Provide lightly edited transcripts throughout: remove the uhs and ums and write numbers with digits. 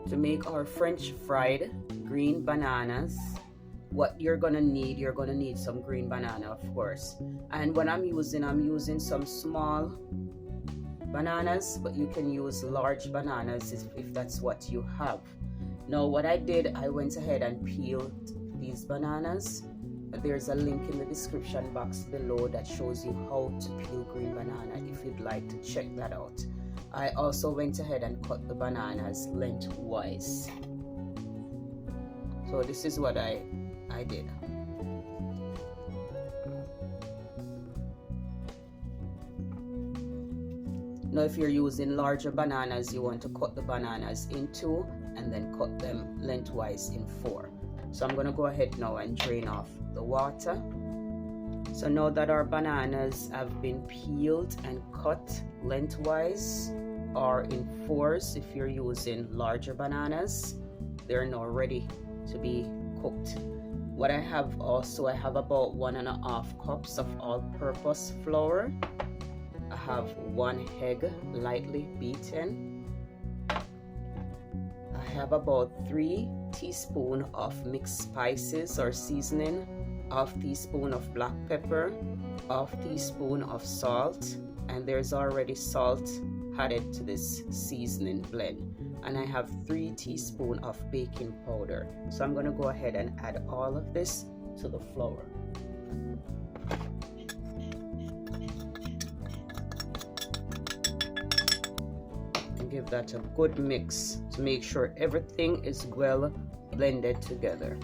To make our French fried green bananas, what you're gonna need some green banana, of course. And what I'm using some small bananas, but you can use large bananas if that's what you have. Now what I did, I went ahead and peeled these bananas. There's a link in the description box below that shows you how to peel green banana if you'd like to check that out. I also went ahead and cut the bananas lengthwise. So this is what I did. Now if you're using larger bananas, you want to cut the bananas in 2 and then cut them lengthwise in 4. So I'm going to go ahead now and drain off the water. So now that our bananas have been peeled and cut lengthwise or in 4s, if you're using larger bananas, they're now ready to be cooked. What I have also, I have about 1.5 cups of all-purpose flour. I have 1 egg lightly beaten. I have about 3 teaspoons of mixed spices or seasoning, 1/2 teaspoon of black pepper, 1/2 teaspoon of salt, and there's already salt added to this seasoning blend. And I have 3 teaspoons of baking powder. So I'm going to go ahead and add all of this to the flour. And give that a good mix to make sure everything is well blended together.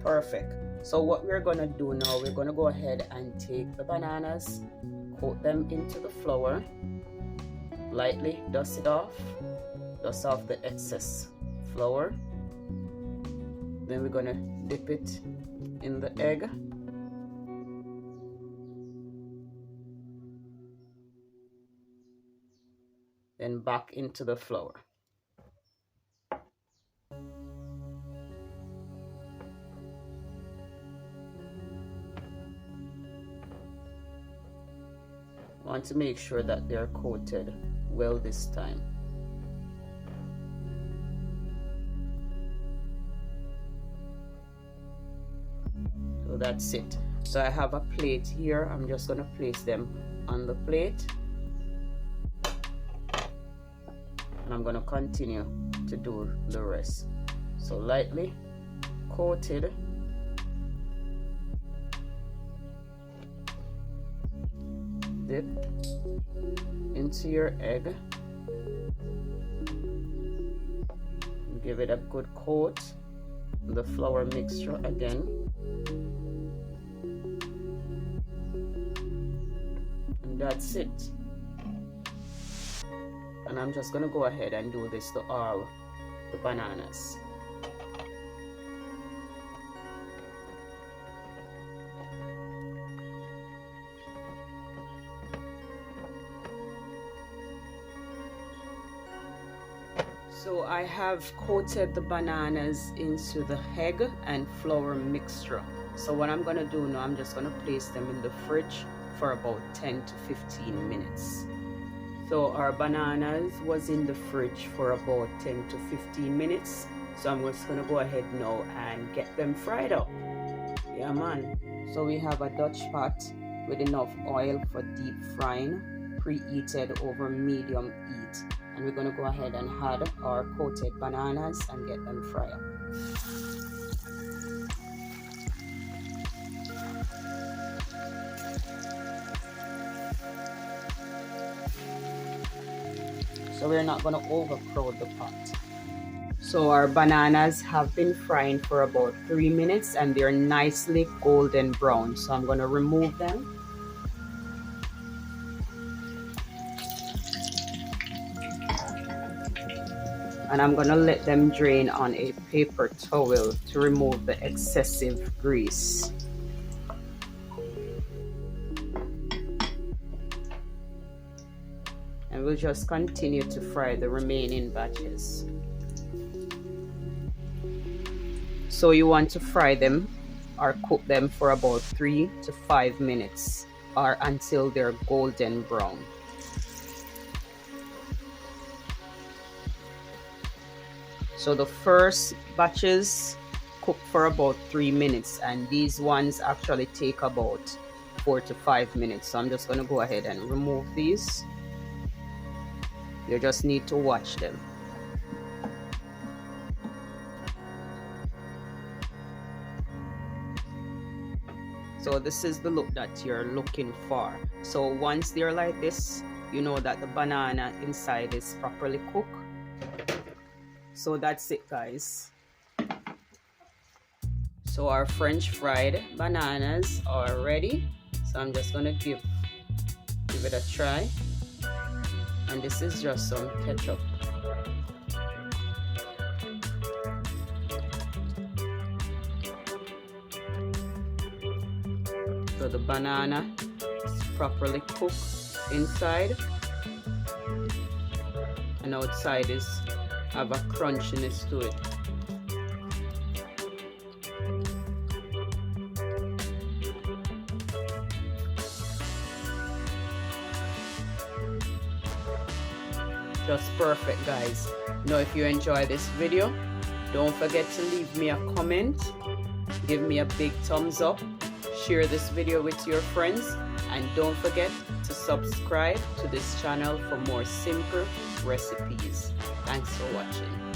Perfect. So what we're gonna do now, we're gonna go ahead and take the bananas, coat them into the flour, lightly dust off the excess flour. Then we're gonna dip it in the egg. Then back into the flour. Want to make sure that they're coated well this time. So that's it. So I have a plate here. I'm just going to place them on the plate. And I'm going to continue to do the rest. So lightly coated. Dip into your egg and give it a good coat. The flour mixture again, and that's it. And I'm just gonna go ahead and do this to all the bananas. So I have coated the bananas into the egg and flour mixture. So what I'm going to do now, I'm just going to place them in the fridge for about 10 to 15 minutes. So our bananas was in the fridge for about 10 to 15 minutes. So I'm just going to go ahead now and get them fried up. Yeah, man. So we have a Dutch pot with enough oil for deep frying, preheated over medium heat. And we're going to go ahead and add our coated bananas and get them fried up. So we're not going to overcrowd the pot. So our bananas have been frying for about 3 minutes and they're nicely golden brown. So I'm going to remove them. And I'm gonna let them drain on a paper towel to remove the excessive grease. And we'll just continue to fry the remaining batches. So you want to fry them or cook them for about 3 to 5 minutes or until they're golden brown. So the first batches cook for about 3 minutes, and these ones actually take about 4 to 5 minutes. So I'm just going to go ahead and remove these. You just need to watch them. So this is the look that you're looking for. So once they're like this, you know that the banana inside is properly cooked. So that's it, guys. So our French fried bananas are ready. So I'm just gonna give it a try. And this is just some ketchup. So the banana is properly cooked inside, and outside is have a crunchiness to it. Just perfect, guys. Now if you enjoy this video, don't forget to leave me a comment, give me a big thumbs up, share this video with your friends, and don't forget to subscribe to this channel for more simple recipes. Thanks for watching.